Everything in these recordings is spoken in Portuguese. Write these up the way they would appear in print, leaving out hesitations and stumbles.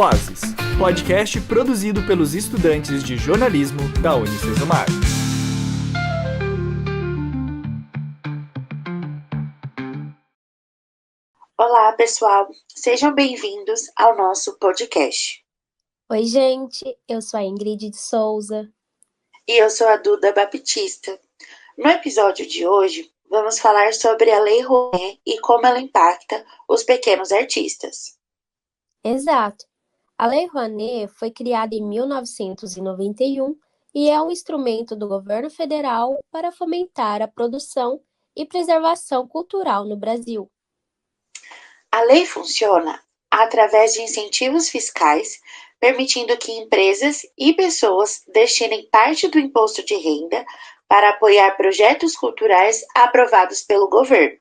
Vozes, podcast produzido pelos estudantes de jornalismo da Unicesumar. Olá, pessoal. Sejam bem-vindos ao nosso podcast. Oi, gente. Eu sou a Ingrid de Souza. E eu sou a Duda Baptista. No episódio de hoje, vamos falar sobre a Lei Rouanet e como ela impacta os pequenos artistas. Exato. A Lei Rouanet foi criada em 1991 e é um instrumento do governo federal para fomentar a produção e preservação cultural no Brasil. A lei funciona através de incentivos fiscais, permitindo que empresas e pessoas destinem parte do imposto de renda para apoiar projetos culturais aprovados pelo governo.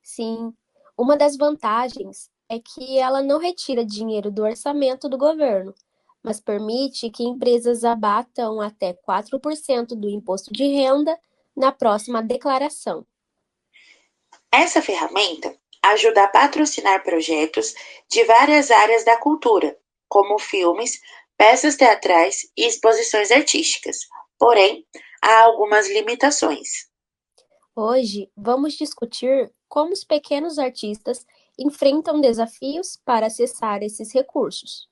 Sim, uma das vantagens é que ela não retira dinheiro do orçamento do governo, mas permite que empresas abatam até 4% do imposto de renda na próxima declaração. Essa ferramenta ajuda a patrocinar projetos de várias áreas da cultura, como filmes, peças teatrais e exposições artísticas. Porém, há algumas limitações. Hoje, vamos discutir como os pequenos artistas enfrentam desafios para acessar esses recursos.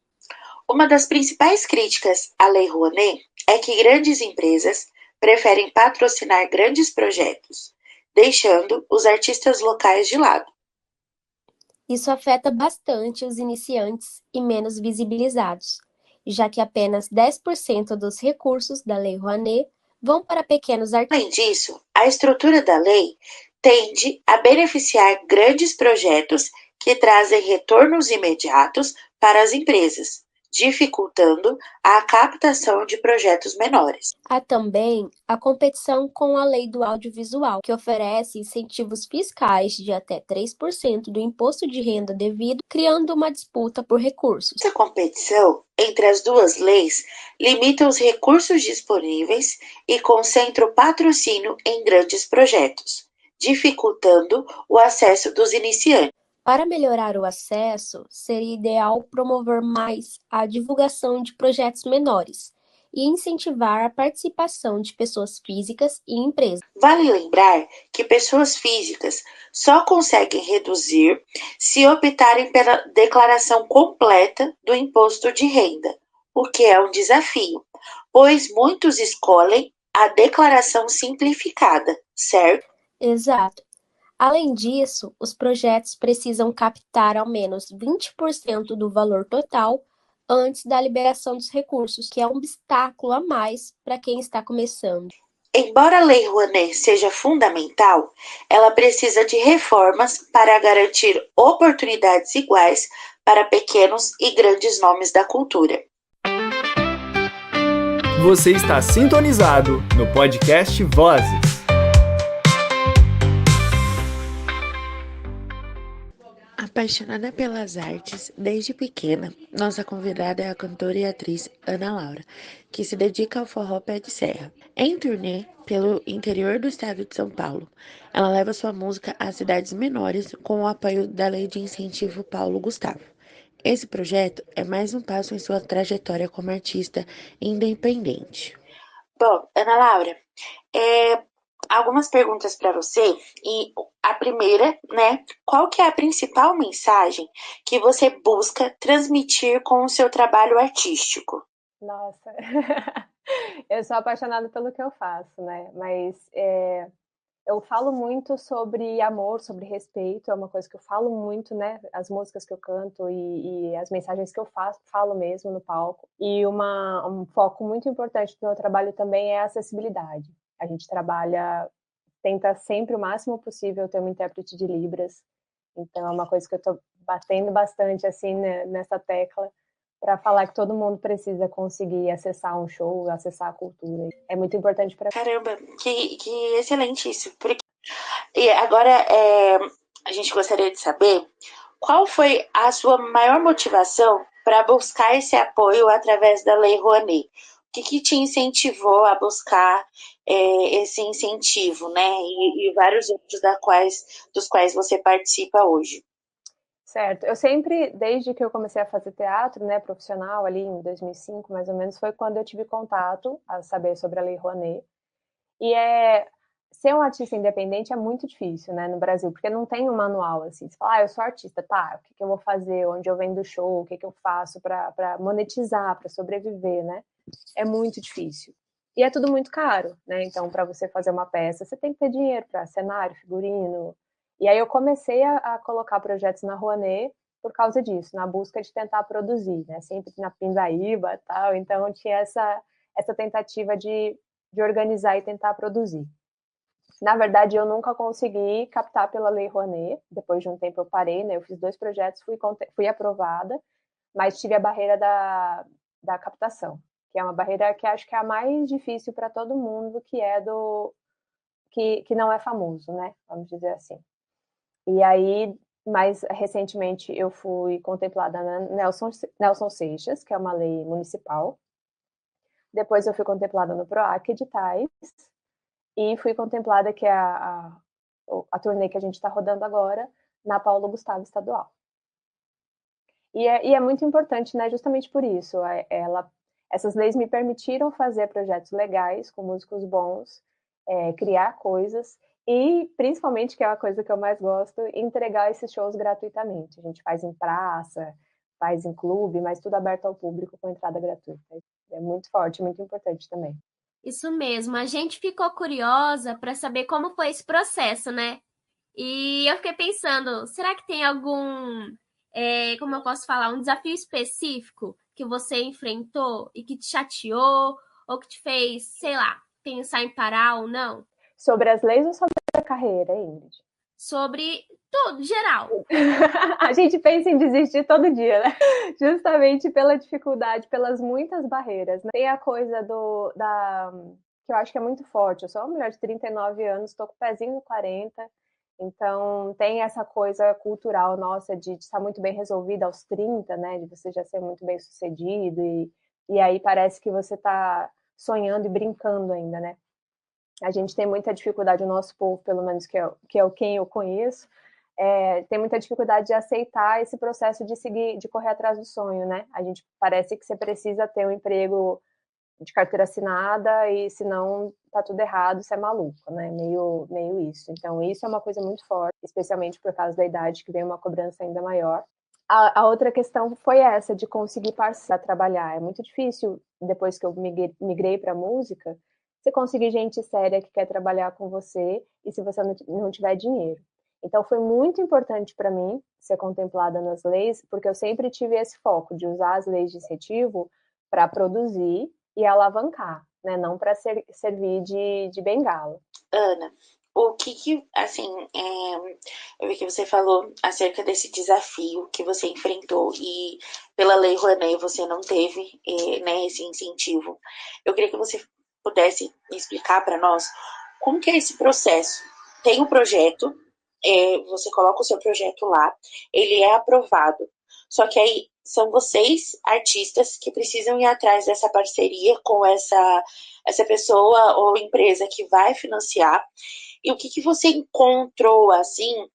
Uma das principais críticas à Lei Rouanet é que grandes empresas preferem patrocinar grandes projetos, deixando os artistas locais de lado. Isso afeta bastante os iniciantes e menos visibilizados, já que apenas 10% dos recursos da Lei Rouanet vão para pequenos artistas. Além disso, a estrutura da lei tende a beneficiar grandes projetos que trazem retornos imediatos para as empresas, dificultando a captação de projetos menores. Há também a competição com a Lei do Audiovisual, que oferece incentivos fiscais de até 3% do imposto de renda devido, criando uma disputa por recursos. Essa competição entre as duas leis limita os recursos disponíveis e concentra o patrocínio em grandes projetos, dificultando o acesso dos iniciantes. Para melhorar o acesso, seria ideal promover mais a divulgação de projetos menores e incentivar a participação de pessoas físicas e empresas. Vale lembrar que pessoas físicas só conseguem reduzir se optarem pela declaração completa do imposto de renda, o que é um desafio, pois muitos escolhem a declaração simplificada, certo? Exato. Além disso, os projetos precisam captar ao menos 20% do valor total antes da liberação dos recursos, que é um obstáculo a mais para quem está começando. Embora a Lei Rouanet seja fundamental, ela precisa de reformas para garantir oportunidades iguais para pequenos e grandes nomes da cultura. Você está sintonizado no podcast Vozes. Apaixonada pelas artes desde pequena, nossa convidada é a cantora e atriz Ana Laura, que se dedica ao forró pé de serra. Em turnê pelo interior do estado de São Paulo, ela leva sua música às cidades menores com o apoio da Lei de Incentivo Paulo Gustavo. Esse projeto é mais um passo em sua trajetória como artista independente. Bom, Ana Laura, algumas perguntas para você. E a primeira, né? Qual que é a principal mensagem que você busca transmitir com o seu trabalho artístico? Nossa, eu sou apaixonada pelo que eu faço, né? Mas eu falo muito sobre amor, sobre respeito, é uma coisa que eu falo muito, né? As músicas que eu canto e as mensagens que eu faço, falo mesmo no palco. E um foco muito importante do meu trabalho também é a acessibilidade. A gente tenta sempre o máximo possível ter uma intérprete de Libras. Então é uma coisa que eu tô batendo bastante assim, né, nessa tecla, para falar que todo mundo precisa conseguir acessar um show, acessar a cultura. É muito importante para... Caramba, que excelente isso. E agora a gente gostaria de saber qual foi a sua maior motivação para buscar esse apoio através da Lei Rouanet? O que te incentivou a buscar esse incentivo, né? E vários outros dos quais você participa hoje? Certo. Eu sempre, desde que eu comecei a fazer teatro, né, profissional, ali em 2005, mais ou menos, foi quando eu tive contato a saber sobre a Lei Rouanet. E ser um artista independente é muito difícil, né, no Brasil, porque não tem um manual, assim. Você fala, eu sou artista, tá, o que eu vou fazer, onde eu vendo show, o que eu faço para monetizar, para sobreviver, né? É muito difícil. E é tudo muito caro, né? Então, para você fazer uma peça, você tem que ter dinheiro para cenário, figurino. E aí eu comecei a colocar projetos na Rouanet por causa disso, na busca de tentar produzir, né? Sempre na pindaíba e tal. Então, tinha essa tentativa de organizar e tentar produzir. Na verdade, eu nunca consegui captar pela Lei Rouanet. Depois de um tempo eu parei, né? Eu fiz 2 projetos, fui aprovada, mas tive a barreira da captação, que é uma barreira que acho que é a mais difícil para todo mundo, que é que não é famoso, né? Vamos dizer assim. E aí, mais recentemente, eu fui contemplada na Nelson Seixas, que é uma lei municipal. Depois eu fui contemplada no PROAC Editais, e fui contemplada, que é a turnê que a gente está rodando agora, na Paulo Gustavo Estadual. E é muito importante, né, justamente por isso. Essas leis me permitiram fazer projetos legais, com músicos bons, criar coisas, e, principalmente, que é a coisa que eu mais gosto, entregar esses shows gratuitamente. A gente faz em praça, faz em clube, mas tudo aberto ao público com entrada gratuita. É muito forte, muito importante também. Isso mesmo, a gente ficou curiosa para saber como foi esse processo, né? E eu fiquei pensando, será que tem algum, como eu posso falar, um desafio específico que você enfrentou e que te chateou ou que te fez, sei lá, pensar em parar ou não? Sobre as leis ou sobre a carreira, Ingrid? Sobre tudo, geral. A gente pensa em desistir todo dia, né? Justamente pela dificuldade, pelas muitas barreiras, né? Tem a coisa que eu acho que é muito forte. Eu sou uma mulher de 39 anos, estou com o pezinho no 40, então tem essa coisa cultural nossa de estar muito bem resolvida aos 30, né? De você já ser muito bem sucedido, e aí parece que você está sonhando e brincando ainda, né? A gente tem muita dificuldade, o nosso povo, pelo menos que é quem eu conheço, tem muita dificuldade de aceitar esse processo de seguir, de correr atrás do sonho, né? A gente parece que você precisa ter um emprego de carteira assinada e senão tá tudo errado, você é maluco, né? Meio isso. Então isso é uma coisa muito forte, especialmente por causa da idade, que vem uma cobrança ainda maior. A outra questão foi essa, de conseguir parceiro para trabalhar. É muito difícil, depois que eu migrei para música, você conseguir gente séria que quer trabalhar com você e se você não tiver dinheiro. Então foi muito importante para mim ser contemplada nas leis, porque eu sempre tive esse foco de usar as leis de incentivo para produzir e alavancar, né? Não para servir de bengala. Ana, o que assim, eu vi que você falou acerca desse desafio que você enfrentou e pela Lei Rouanet você não teve, né, esse incentivo. Eu queria que você pudesse explicar para nós como que é esse processo. Tem um projeto, você coloca o seu projeto lá, ele é aprovado, só que aí são vocês, artistas, que precisam ir atrás dessa parceria com essa pessoa ou empresa que vai financiar. E o que você encontrou, assim,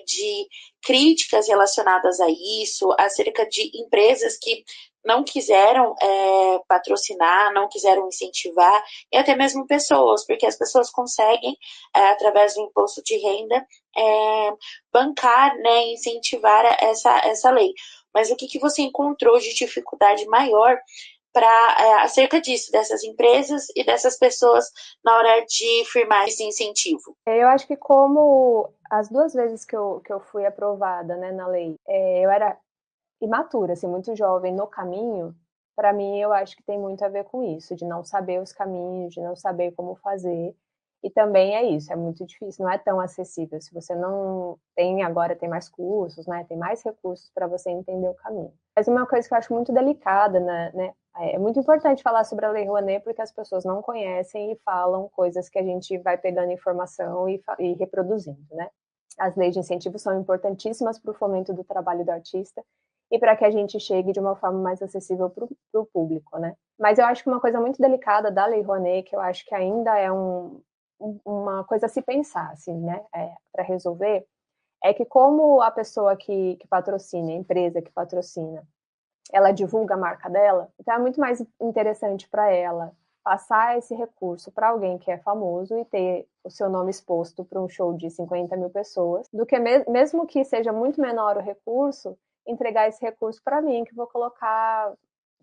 de críticas relacionadas a isso, acerca de empresas que não quiseram patrocinar, não quiseram incentivar, e até mesmo pessoas, porque as pessoas conseguem, através do imposto de renda, bancar, né, incentivar essa lei. Mas o que você encontrou de dificuldade maior acerca disso, dessas empresas e dessas pessoas na hora de firmar esse incentivo? Eu acho que como as 2 vezes que eu fui aprovada, né, na lei, eu era imatura, assim, muito jovem no caminho. Para mim, eu acho que tem muito a ver com isso, de não saber os caminhos, de não saber como fazer. E também é isso, é muito difícil, não é tão acessível. Se você não tem, agora tem mais cursos, né? Tem mais recursos para você entender o caminho. Mas uma coisa que eu acho muito delicada, né? É muito importante falar sobre a Lei Rouanet, porque as pessoas não conhecem e falam coisas que a gente vai pegando informação e reproduzindo, né? As leis de incentivo são importantíssimas para o fomento do trabalho do artista e para que a gente chegue de uma forma mais acessível para o público, né? Mas eu acho que uma coisa muito delicada da Lei Rouanet, que eu acho que ainda é uma coisa a se pensar, assim, né, para resolver, é que como a pessoa que patrocina, a empresa que patrocina, ela divulga a marca dela, então é muito mais interessante para ela passar esse recurso para alguém que é famoso e ter o seu nome exposto para um show de 50 mil pessoas, do que mesmo que seja muito menor o recurso, entregar esse recurso para mim, que vou colocar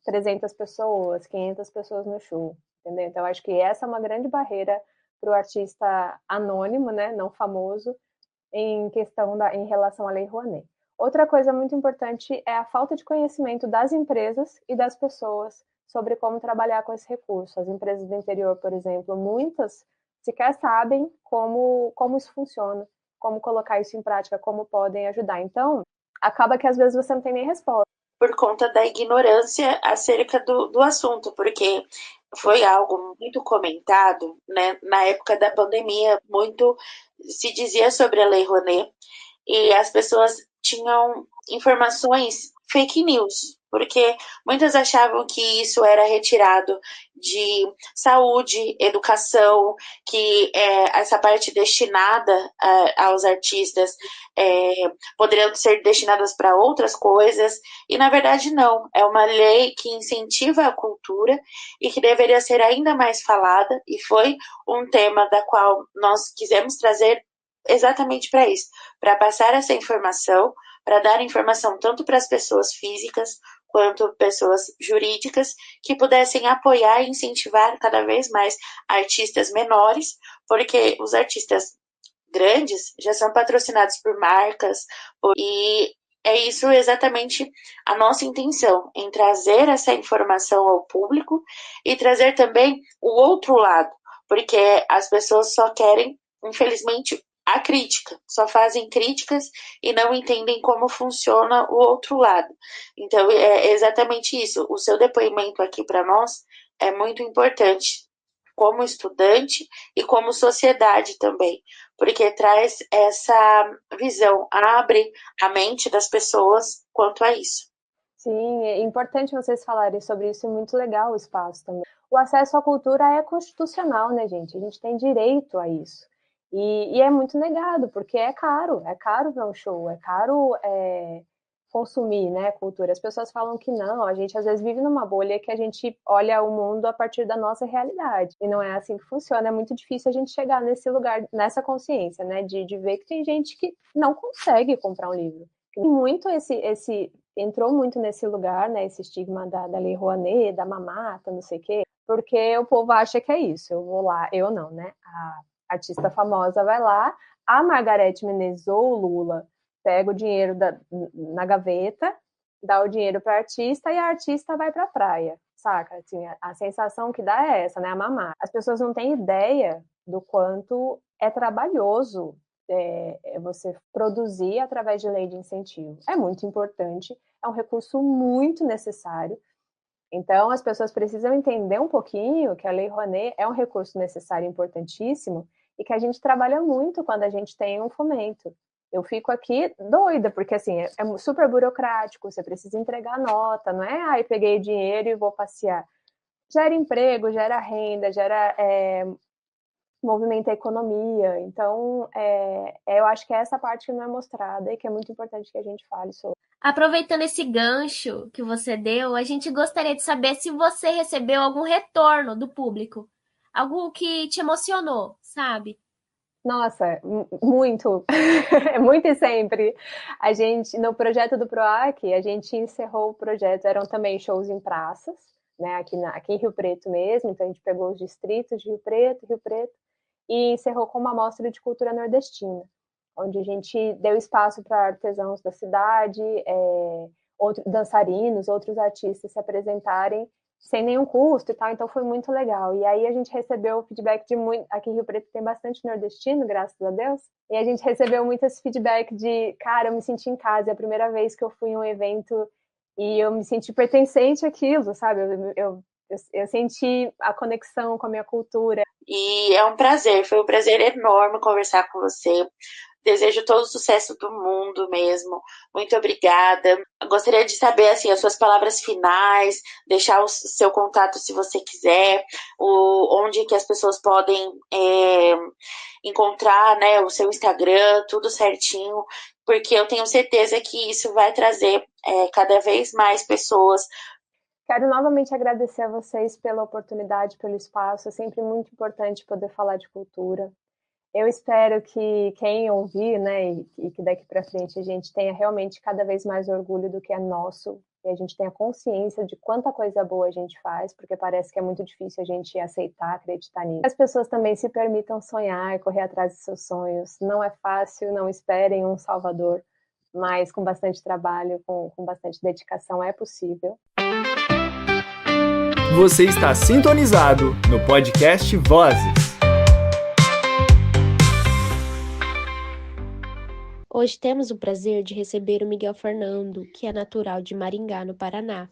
300 pessoas, 500 pessoas no show, entendeu? Então, acho que essa é uma grande barreira para o artista anônimo, né, não famoso, em relação à Lei Rouanet. Outra coisa muito importante é a falta de conhecimento das empresas e das pessoas sobre como trabalhar com esse recurso. As empresas do interior, por exemplo, muitas sequer sabem como isso funciona, como colocar isso em prática, como podem ajudar. Então, acaba que às vezes você não tem nem resposta. Por conta da ignorância acerca do assunto, porque foi algo muito comentado, né? Na época da pandemia, muito se dizia sobre a Lei Rouanet e as pessoas tinham informações fake news, porque muitas achavam que isso era retirado de saúde, educação, que essa parte destinada aos artistas poderiam ser destinadas para outras coisas, e na verdade não, é uma lei que incentiva a cultura e que deveria ser ainda mais falada, e foi um tema da qual nós quisemos trazer exatamente para isso, para passar essa informação, para dar informação tanto para as pessoas físicas quanto pessoas jurídicas que pudessem apoiar e incentivar cada vez mais artistas menores, porque os artistas grandes já são patrocinados por marcas e é isso exatamente a nossa intenção, em trazer essa informação ao público e trazer também o outro lado, porque as pessoas só querem, infelizmente, a crítica, só fazem críticas e não entendem como funciona o outro lado. Então, é exatamente isso. O seu depoimento aqui para nós é muito importante, como estudante e como sociedade também, porque traz essa visão, abre a mente das pessoas quanto a isso. Sim, é importante vocês falarem sobre isso, é muito legal o espaço também. O acesso à cultura é constitucional, né, gente? A gente tem direito a isso. E é muito negado, porque é caro ver um show, é caro consumir, né, cultura. As pessoas falam que não, a gente às vezes vive numa bolha que a gente olha o mundo a partir da nossa realidade, e não é assim que funciona, é muito difícil a gente chegar nesse lugar, nessa consciência, né, de ver que tem gente que não consegue comprar um livro. E muito entrou muito nesse lugar, né, esse estigma da Lei Rouanet, da mamata, não sei o quê, porque o povo acha que é isso, eu vou lá, eu não, né, a artista famosa vai lá, a Margareth Menezes ou o Lula pega o dinheiro na gaveta, dá o dinheiro para a artista e a artista vai para a praia, saca? Assim, a sensação que dá é essa, né? A mamar. As pessoas não têm ideia do quanto é trabalhoso você produzir através de lei de incentivo. É muito importante, é um recurso muito necessário. Então, as pessoas precisam entender um pouquinho que a Lei Rouanet é um recurso necessário e importantíssimo e que a gente trabalha muito quando a gente tem um fomento. Eu fico aqui doida, porque assim, é super burocrático, você precisa entregar nota, não é, peguei dinheiro e vou passear. Gera emprego, gera renda, movimenta a economia. Então, eu acho que é essa parte que não é mostrada e que é muito importante que a gente fale sobre. Aproveitando esse gancho que você deu, a gente gostaria de saber se você recebeu algum retorno do público. Algo que te emocionou, sabe? Nossa, muito, muito e sempre. A gente, no projeto do PROAC, a gente encerrou o projeto, eram também shows em praças, né, aqui em Rio Preto mesmo, então a gente pegou os distritos de Rio Preto, e encerrou com uma mostra de cultura nordestina, onde a gente deu espaço para artesãos da cidade, dançarinos, outros artistas se apresentarem sem nenhum custo e tal, então foi muito legal. E aí a gente recebeu feedback de muito... Aqui em Rio Preto tem bastante nordestino, graças a Deus, e a gente recebeu muito esse feedback de, cara, eu me senti em casa, é a primeira vez que eu fui em um evento e eu me senti pertencente àquilo, sabe? Eu senti a conexão com a minha cultura. E é um prazer, foi um prazer enorme conversar com você. Desejo todo o sucesso do mundo mesmo. Muito obrigada. gostaria de saber assim, as suas palavras finais, deixar o seu contato se você quiser, onde que as pessoas podem encontrar, né, o seu Instagram, tudo certinho, porque eu tenho certeza que isso vai trazer cada vez mais pessoas. Quero novamente agradecer a vocês pela oportunidade, pelo espaço. É sempre muito importante poder falar de cultura. Eu espero que quem ouvir, né, e que daqui para frente a gente tenha realmente cada vez mais orgulho do que é nosso, e a gente tenha consciência de quanta coisa boa a gente faz, porque parece que é muito difícil a gente aceitar, acreditar nisso. As pessoas também se permitam sonhar e correr atrás de seus sonhos. Não é fácil, não esperem um salvador, mas com bastante trabalho, com bastante dedicação é possível. Você está sintonizado no podcast Vozes. Hoje temos o prazer de receber o Miguel Fernando, que é natural de Maringá, no Paraná.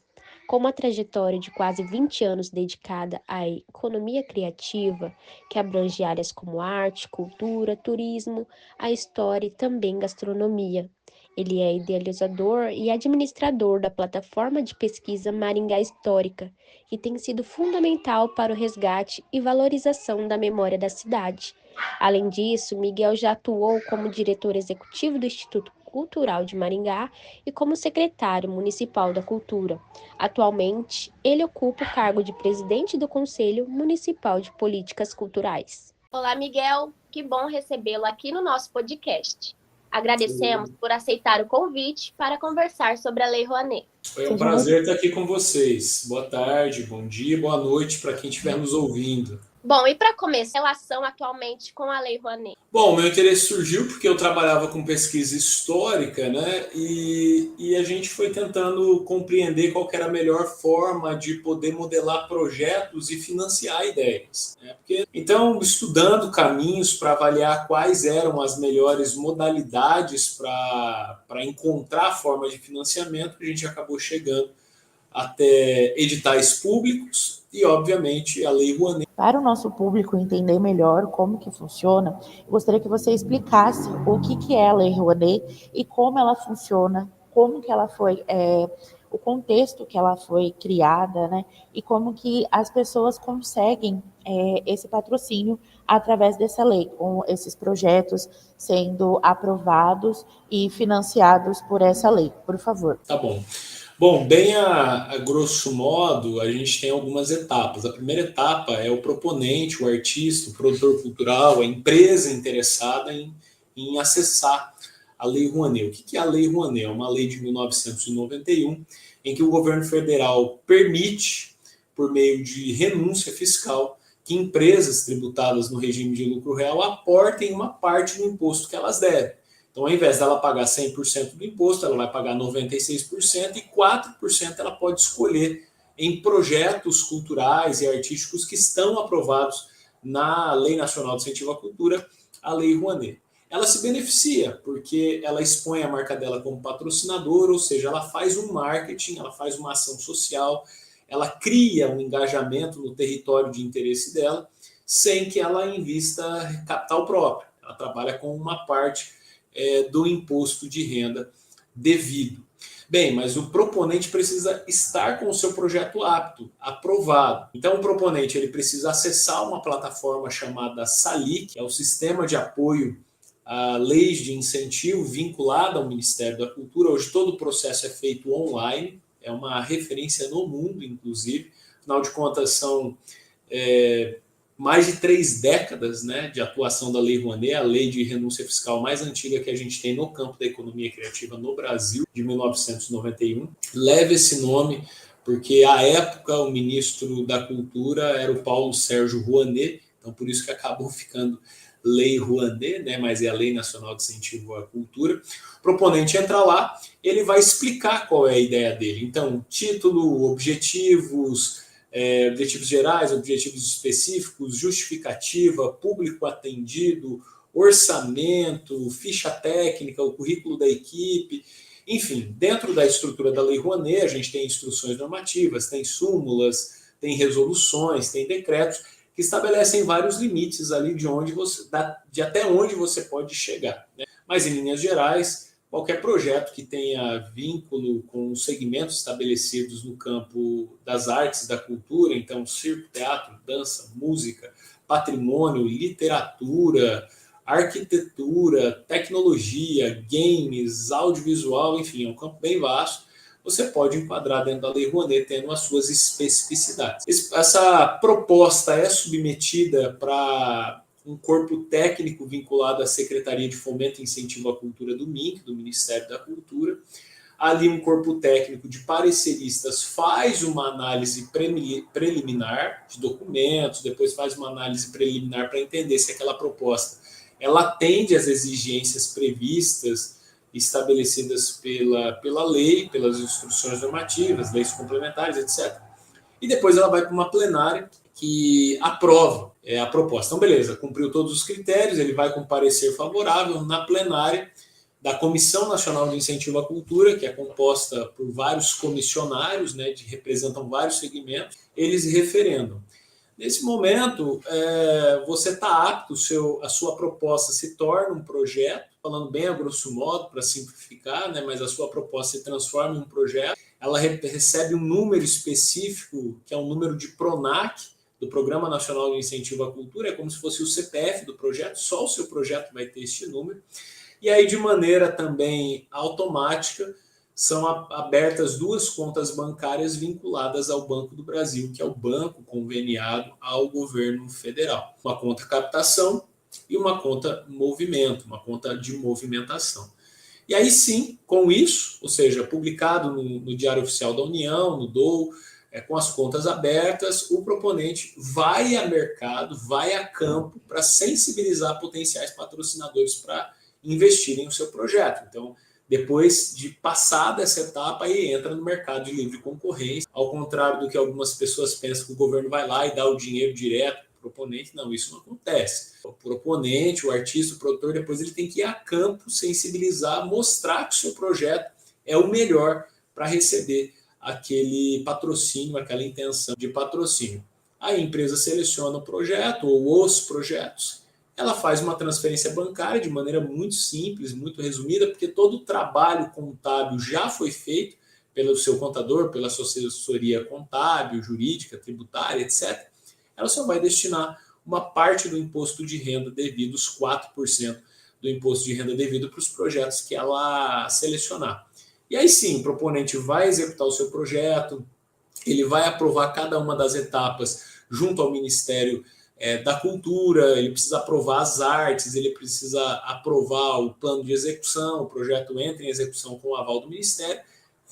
Com uma trajetória de quase 20 anos dedicada à economia criativa, que abrange áreas como arte, cultura, turismo, a história e também gastronomia. Ele é idealizador e administrador da plataforma de pesquisa Maringá Histórica, que tem sido fundamental para o resgate e valorização da memória da cidade. Além disso, Miguel já atuou como diretor executivo do Instituto Cultural de Maringá e como secretário municipal da Cultura. Atualmente, ele ocupa o cargo de presidente do Conselho Municipal de Políticas Culturais. Olá, Miguel. Que bom recebê-lo aqui no nosso podcast. Agradecemos por aceitar o convite para conversar sobre a Lei Rouanet. Foi um prazer estar aqui com vocês. Boa tarde, bom dia, boa noite para quem estiver nos ouvindo. Bom, e para começar, a relação atualmente com a Lei Rouanet? Bom, meu interesse surgiu porque eu trabalhava com pesquisa histórica, né? E a gente foi tentando compreender qual que era a melhor forma de poder modelar projetos e financiar ideias. Né? Então, estudando caminhos para avaliar quais eram as melhores modalidades para encontrar formas de financiamento, a gente acabou chegando até editais públicos e, obviamente, a Lei Rouanet. Para o nosso público entender melhor como que funciona, eu gostaria que você explicasse o que é a Lei Rouanet e como ela funciona, como que ela foi, o contexto que ela foi criada, né? E como que as pessoas conseguem esse patrocínio através dessa lei, com esses projetos sendo aprovados e financiados por essa lei. Por favor. Tá bom. Bom, bem a grosso modo, a gente tem algumas etapas. A primeira etapa é o proponente, o artista, o produtor cultural, a empresa interessada em acessar a Lei Rouanet. O que é a Lei Rouanet? É uma lei de 1991, em que o governo federal permite, por meio de renúncia fiscal, que empresas tributadas no regime de lucro real aportem uma parte do imposto que elas devem. Então, ao invés dela pagar 100% do imposto, ela vai pagar 96% e 4% ela pode escolher em projetos culturais e artísticos que estão aprovados na Lei Nacional de Incentivo à Cultura, a Lei Rouanet. Ela se beneficia porque ela expõe a marca dela como patrocinadora, ou seja, ela faz um marketing, ela faz uma ação social, ela cria um engajamento no território de interesse dela, sem que ela invista capital próprio. Ela trabalha com uma parte do imposto de renda devido. Bem, mas o proponente precisa estar com o seu projeto apto, aprovado. Então, o proponente ele precisa acessar uma plataforma chamada SALIC, que é o Sistema de Apoio a Leis de Incentivo vinculado ao Ministério da Cultura. Hoje todo o processo é feito online, é uma referência no mundo, inclusive. Afinal de contas, são mais de 3 décadas, né, de atuação da Lei Rouanet, a lei de renúncia fiscal mais antiga que a gente tem no campo da economia criativa no Brasil, de 1991. Leva esse nome porque, à época, o ministro da Cultura era o Paulo Sérgio Rouanet, então por isso que acabou ficando Lei Rouanet, né, mas é a Lei Nacional de Incentivo à Cultura. O proponente entra lá, ele vai explicar qual é a ideia dele. Então, título, objetivos gerais, objetivos específicos, justificativa, público atendido, orçamento, ficha técnica, o currículo da equipe, enfim, dentro da estrutura da Lei Rouanet, a gente tem instruções normativas, tem súmulas, tem resoluções, tem decretos que estabelecem vários limites ali de até onde você pode chegar, né? Mas, em linhas gerais, qualquer projeto que tenha vínculo com os segmentos estabelecidos no campo das artes e da cultura, então circo, teatro, dança, música, patrimônio, literatura, arquitetura, tecnologia, games, audiovisual, enfim, é um campo bem vasto. Você pode enquadrar dentro da Lei Rouanet, tendo as suas especificidades. Essa proposta é submetida para um corpo técnico vinculado à Secretaria de Fomento e Incentivo à Cultura do MINC, do Ministério da Cultura. Ali um corpo técnico de pareceristas faz uma análise preliminar de documentos, depois faz uma análise preliminar para entender se aquela proposta ela atende às exigências previstas, estabelecidas pela lei, pelas instruções normativas, leis complementares, etc. E depois ela vai para uma plenária que aprova a proposta. Então, beleza, cumpriu todos os critérios, ele vai com parecer favorável na plenária da Comissão Nacional de Incentivo à Cultura, que é composta por vários comissionários, né, que representam vários segmentos, eles referendam. Nesse momento, você está apto, a sua proposta se torna um projeto, falando bem a grosso modo, para simplificar, né, mas a sua proposta se transforma em um projeto, ela recebe um número específico, que é um número de PRONAC, do Programa Nacional de Incentivo à Cultura, é como se fosse o CPF do projeto, só o seu projeto vai ter este número, e aí de maneira também automática, são abertas 2 contas bancárias vinculadas ao Banco do Brasil, que é o banco conveniado ao governo federal. Uma conta captação e uma conta movimento, uma conta de movimentação. E aí sim, com isso, ou seja, publicado no Diário Oficial da União, no DOU, com as contas abertas, o proponente vai a mercado, vai a campo para sensibilizar potenciais patrocinadores para investirem no seu projeto. Então, depois de passar dessa etapa, aí entra no mercado de livre concorrência. Ao contrário do que algumas pessoas pensam, que o governo vai lá e dá o dinheiro direto para o proponente, não, isso não acontece. O proponente, o artista, o produtor, depois ele tem que ir a campo, sensibilizar, mostrar que o seu projeto é o melhor para receber aquele patrocínio, aquela intenção de patrocínio. A empresa seleciona o projeto ou os projetos, ela faz uma transferência bancária de maneira muito simples, muito resumida, porque todo o trabalho contábil já foi feito pelo seu contador, pela sua assessoria contábil, jurídica, tributária, etc. Ela só vai destinar uma parte do imposto de renda devido, os 4% do imposto de renda devido para os projetos que ela selecionar. E aí sim, o proponente vai executar o seu projeto, ele vai aprovar cada uma das etapas junto ao Ministério da Cultura, ele precisa aprovar as artes, ele precisa aprovar o plano de execução, o projeto entra em execução com o aval do Ministério,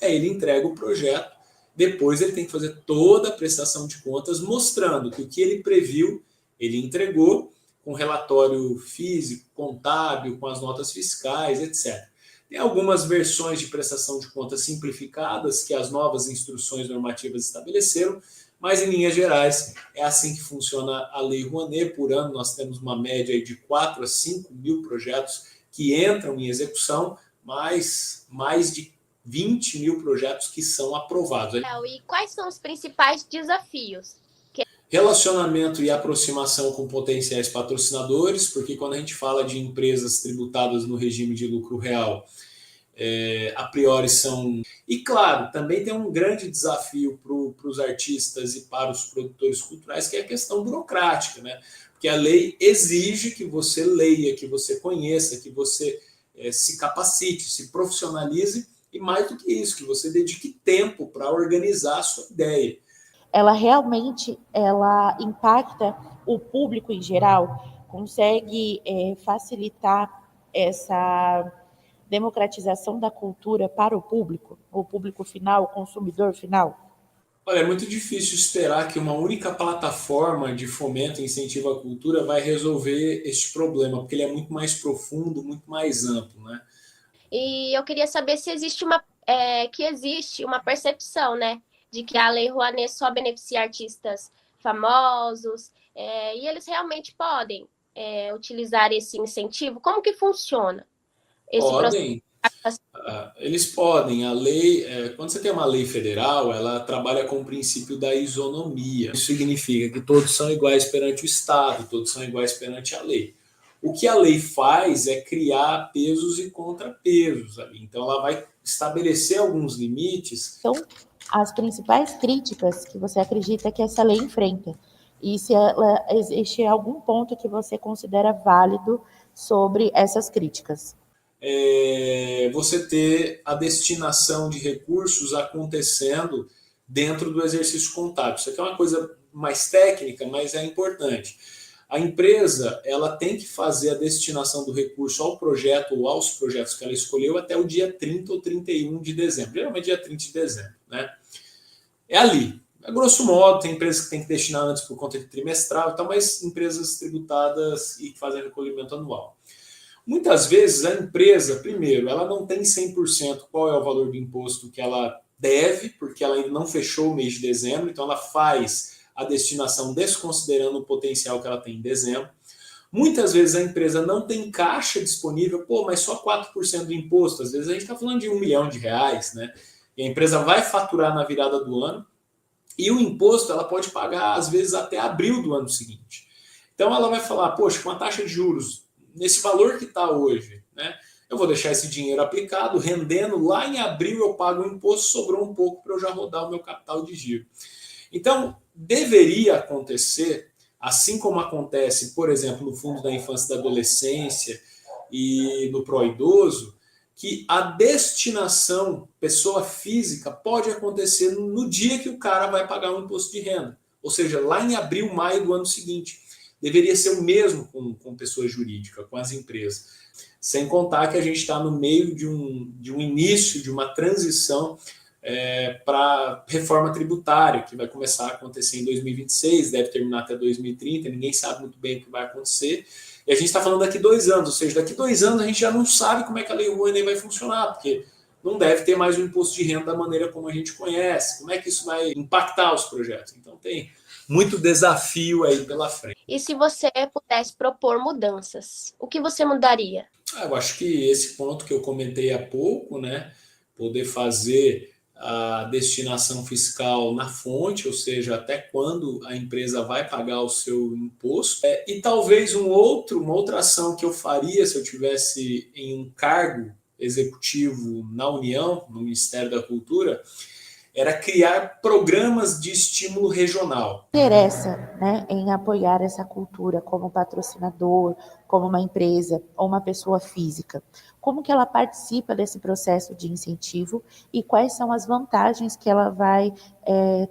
aí ele entrega o projeto, depois ele tem que fazer toda a prestação de contas, mostrando que o que ele previu, ele entregou, com relatório físico, contábil, com as notas fiscais, etc. Tem algumas versões de prestação de contas simplificadas que as novas instruções normativas estabeleceram, mas em linhas gerais é assim que funciona a Lei Rouanet. Por ano nós temos uma média de 4 a 5 mil projetos que entram em execução, mais de 20 mil projetos que são aprovados. E quais são os principais desafios? Relacionamento e aproximação com potenciais patrocinadores, porque quando a gente fala de empresas tributadas no regime de lucro real, a priori são... E claro, também tem um grande desafio para os artistas e para os produtores culturais, que é a questão burocrática, né? Porque a lei exige que você leia, que você conheça, que você se capacite, se profissionalize, e mais do que isso, que você dedique tempo para organizar a sua ideia. Ela realmente impacta o público em geral, consegue facilitar essa democratização da cultura para o público final, o consumidor final? Olha, é muito difícil esperar que uma única plataforma de fomento e incentivo à cultura vai resolver este problema, porque ele é muito mais profundo, muito mais amplo, né? E eu queria saber se existe uma percepção, né, de que a Lei Rouanet só beneficia artistas famosos, e eles realmente podem utilizar esse incentivo. Como que funciona esse Podem. processo? Eles podem. A lei, quando você tem uma lei federal, ela trabalha com o princípio da isonomia. Isso significa que todos são iguais perante o Estado, todos são iguais perante a lei. O que a lei faz é criar pesos e contrapesos ali. Então, ela vai estabelecer alguns limites. Então, as principais críticas que você acredita que essa lei enfrenta, e se existe algum ponto que você considera válido sobre essas críticas. Você ter a destinação de recursos acontecendo dentro do exercício contábil. Isso aqui é uma coisa mais técnica, mas é importante. A empresa ela tem que fazer a destinação do recurso ao projeto ou aos projetos que ela escolheu até o dia 30 ou 31 de dezembro. Geralmente dia 30 de dezembro. Né? É ali. A grosso modo, tem empresas que têm que destinar antes por conta de trimestral, então, mas empresas tributadas e que fazem recolhimento anual. Muitas vezes a empresa, primeiro, ela não tem 100% qual é o valor do imposto que ela deve, porque ela ainda não fechou o mês de dezembro, então ela faz a destinação desconsiderando o potencial que ela tem em dezembro. Muitas vezes a empresa não tem caixa disponível, mas só 4% do imposto. Às vezes a gente está falando de R$1 milhão, né? E a empresa vai faturar na virada do ano e o imposto ela pode pagar, às vezes, até abril do ano seguinte. Então ela vai falar, poxa, com a taxa de juros nesse valor que está hoje, né? Eu vou deixar esse dinheiro aplicado, rendendo, lá em abril eu pago o imposto, sobrou um pouco para eu já rodar o meu capital de giro. Então, deveria acontecer, assim como acontece, por exemplo, no Fundo da Infância e da Adolescência e no Pró-Idoso, que a destinação pessoa física pode acontecer no dia que o cara vai pagar um imposto de renda. Ou seja, lá em abril, maio do ano seguinte. Deveria ser o mesmo com pessoa jurídica, com as empresas. Sem contar que a gente está no meio de um início, de uma transição para reforma tributária, que vai começar a acontecer em 2026, deve terminar até 2030, ninguém sabe muito bem o que vai acontecer. E a gente está falando daqui 2 anos, ou seja, daqui 2 anos a gente já não sabe como é que a Lei Rouanet vai funcionar, porque não deve ter mais o imposto de renda da maneira como a gente conhece. Como é que isso vai impactar os projetos? Então tem muito desafio aí pela frente. E se você pudesse propor mudanças, o que você mudaria? Eu acho que esse ponto que eu comentei há pouco, né, poder fazer a destinação fiscal na fonte, ou seja, até quando a empresa vai pagar o seu imposto. E talvez uma outra ação que eu faria se eu tivesse em um cargo executivo na União, no Ministério da Cultura, era criar programas de estímulo regional. Interessa, né, em apoiar essa cultura como patrocinador, como uma empresa ou uma pessoa física. Como que ela participa desse processo de incentivo e quais são as vantagens que ela vai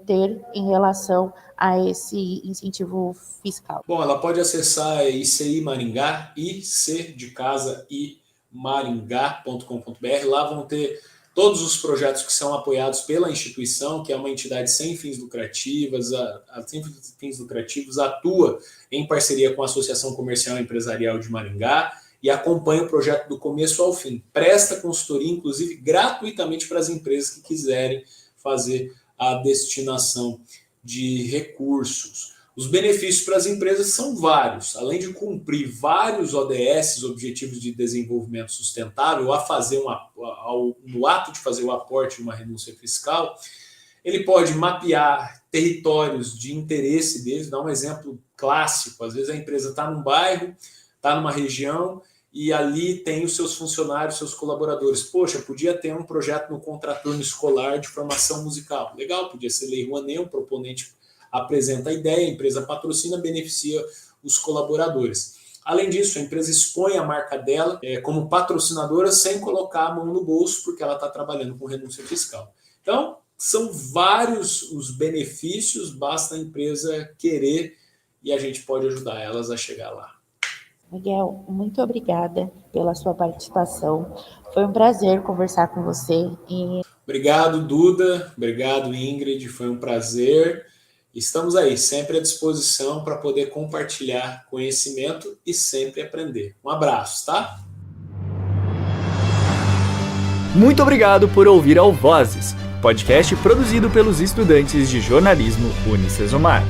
ter em relação a esse incentivo fiscal? Bom, ela pode acessar ICI Maringá, IC de casa e maringá.com.br. Lá vão ter todos os projetos que são apoiados pela instituição, que é uma entidade sem fins lucrativos, atua em parceria com a Associação Comercial e Empresarial de Maringá e acompanha o projeto do começo ao fim. Presta consultoria, inclusive, gratuitamente para as empresas que quiserem fazer a destinação de recursos. Os benefícios para as empresas são vários. Além de cumprir vários ODS, Objetivos de Desenvolvimento Sustentável, no ato de fazer o aporte de uma renúncia fiscal, ele pode mapear territórios de interesse deles. Dá um exemplo clássico. Às vezes a empresa está num bairro, está numa região, e ali tem os seus funcionários, seus colaboradores. Poxa, podia ter um projeto no contraturno escolar de formação musical. Legal, podia ser Lei Rouanet, o proponente apresenta a ideia, a empresa patrocina, beneficia os colaboradores. Além disso, a empresa expõe a marca dela como patrocinadora sem colocar a mão no bolso, porque ela está trabalhando com renúncia fiscal. Então, são vários os benefícios, basta a empresa querer e a gente pode ajudar elas a chegar lá. Miguel, muito obrigada pela sua participação. Foi um prazer conversar com você. Obrigado, Duda. Obrigado, Ingrid. Foi um prazer. Estamos aí, sempre à disposição para poder compartilhar conhecimento e sempre aprender. Um abraço, tá? Muito obrigado por ouvir ao Vozes, podcast produzido pelos estudantes de jornalismo Unicesumar.